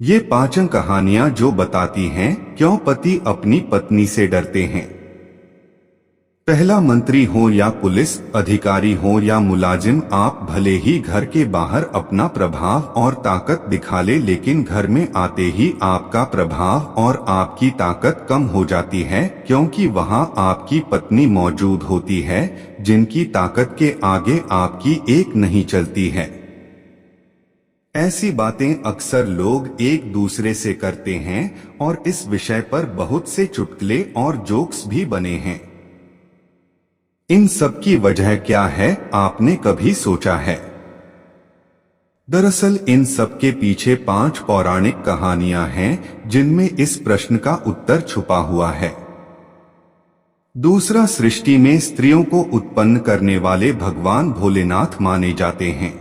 ये पाचन कहानियां जो बताती हैं क्यों पति अपनी पत्नी से डरते हैं। पहला मंत्री हो या पुलिस अधिकारी हो या मुलाजिम, आप भले ही घर के बाहर अपना प्रभाव और ताकत दिखा ले, लेकिन घर में आते ही आपका प्रभाव और आपकी ताकत कम हो जाती है, क्योंकि वहां आपकी पत्नी मौजूद होती है, जिनकी ताकत के आगे आपकी एक नहीं चलती है। ऐसी बातें अक्सर लोग एक दूसरे से करते हैं और इस विषय पर बहुत से चुटकुले और जोक्स भी बने हैं। इन सब की वजह क्या है, आपने कभी सोचा है? दरअसल इन सब के पीछे 5 पौराणिक कहानियां हैं जिनमें इस प्रश्न का उत्तर छुपा हुआ है। दूसरा, सृष्टि में स्त्रियों को उत्पन्न करने वाले भगवान भोलेनाथ माने जाते हैं।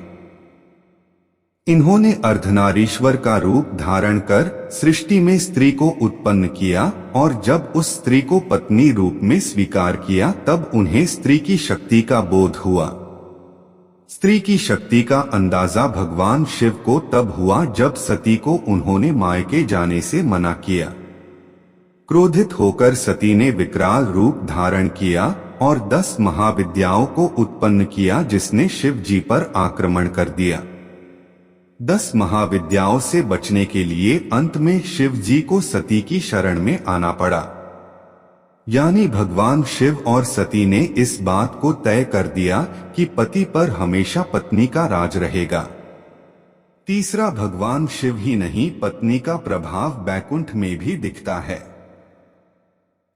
इन्होंने अर्धनारीश्वर का रूप धारण कर सृष्टि में स्त्री को उत्पन्न किया और जब उस स्त्री को पत्नी रूप में स्वीकार किया तब उन्हें स्त्री की शक्ति का बोध हुआ। स्त्री की शक्ति का अंदाजा भगवान शिव को तब हुआ जब सती को उन्होंने मायके जाने से मना किया। क्रोधित होकर सती ने विकराल रूप धारण किया और 10 महाविद्याओं को उत्पन्न किया, जिसने शिव जी पर आक्रमण कर दिया। 10 महाविद्याओं से बचने के लिए अंत में शिव जी को सती की शरण में आना पड़ा। यानी भगवान शिव और सती ने इस बात को तय कर दिया कि पति पर हमेशा पत्नी का राज रहेगा। तीसरा, भगवान शिव ही नहीं, पत्नी का प्रभाव बैकुंठ में भी दिखता है।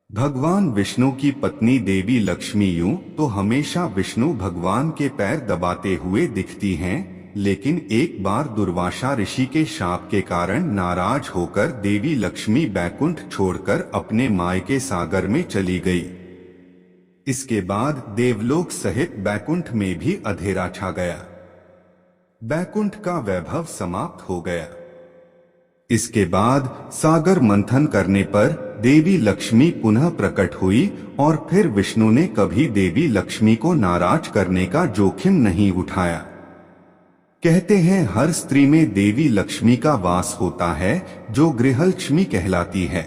भगवान विष्णु की पत्नी देवी लक्ष्मी यूं तो हमेशा विष्णु भगवान के पैर दबाते हुए दिखती हैं, लेकिन एक बार दुर्वासा ऋषि के शाप के कारण नाराज होकर देवी लक्ष्मी बैकुंठ छोड़कर अपने मायके सागर में चली गई। इसके बाद देवलोक सहित बैकुंठ में भी अंधेरा छा गया। बैकुंठ का वैभव समाप्त हो गया। इसके बाद सागर मंथन करने पर देवी लक्ष्मी पुनः प्रकट हुई और फिर विष्णु ने कभी देवी लक्ष्मी को नाराज करने का जोखिम नहीं उठाया। कहते हैं हर स्त्री में देवी लक्ष्मी का वास होता है, जो गृहलक्ष्मी कहलाती है।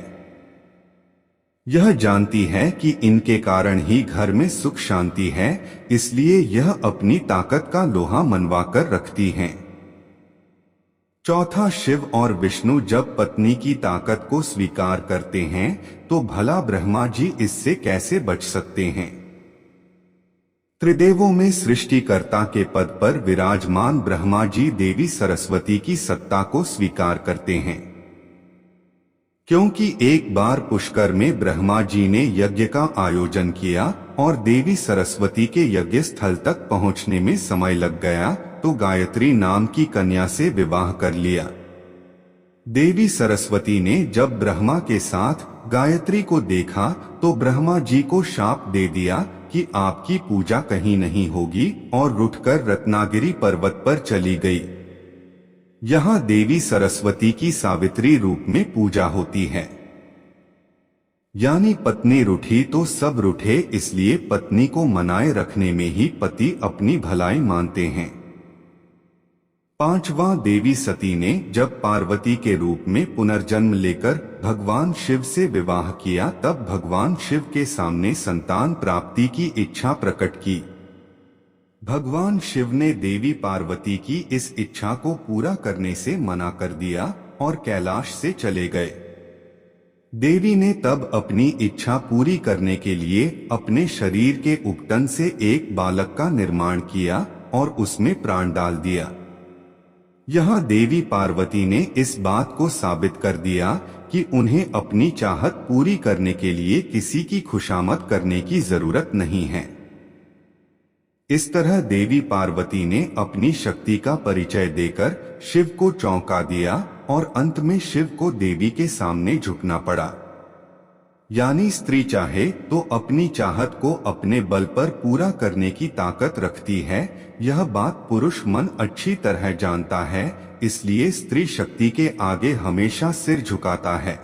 यह जानती है कि इनके कारण ही घर में सुख शांति है, इसलिए यह अपनी ताकत का लोहा मनवाकर रखती हैं। चौथा, शिव और विष्णु जब पत्नी की ताकत को स्वीकार करते हैं तो भला ब्रह्मा जी इससे कैसे बच सकते हैं? त्रिदेवों में सृष्टिकर्ता के पद पर विराजमान ब्रह्मा जी देवी सरस्वती की सत्ता को स्वीकार करते हैं, क्योंकि एक बार पुष्कर में ब्रह्मा जी ने यज्ञ का आयोजन किया और देवी सरस्वती के यज्ञ स्थल तक पहुंचने में समय लग गया, तो गायत्री नाम की कन्या से विवाह कर लिया। देवी सरस्वती ने जब ब्रह्मा के साथ गायत्री को देखा तो ब्रह्मा जी को शाप दे दिया कि आपकी पूजा कहीं नहीं होगी, और रुठकर रत्नागिरी पर्वत पर चली गई। यहाँ देवी सरस्वती की सावित्री रूप में पूजा होती है। यानी पत्नी रूठी तो सब रूठे, इसलिए पत्नी को मनाए रखने में ही पति अपनी भलाई मानते हैं। 5वां, देवी सती ने जब पार्वती के रूप में पुनर्जन्म लेकर भगवान शिव से विवाह किया तब भगवान शिव के सामने संतान प्राप्ति की इच्छा प्रकट की। भगवान शिव ने देवी पार्वती की इस इच्छा को पूरा करने से मना कर दिया और कैलाश से चले गए। देवी ने तब अपनी इच्छा पूरी करने के लिए अपने शरीर के उपटन से एक बालक का निर्माण किया और उसमें प्राण डाल दिया। यहाँ देवी पार्वती ने इस बात को साबित कर दिया कि उन्हें अपनी चाहत पूरी करने के लिए किसी की खुशामद करने की जरूरत नहीं है। इस तरह देवी पार्वती ने अपनी शक्ति का परिचय देकर शिव को चौंका दिया और अंत में शिव को देवी के सामने झुकना पड़ा। यानी स्त्री चाहे तो अपनी चाहत को अपने बल पर पूरा करने की ताकत रखती है। यह बात पुरुष मन अच्छी तरह जानता है, इसलिए स्त्री शक्ति के आगे हमेशा सिर झुकाता है।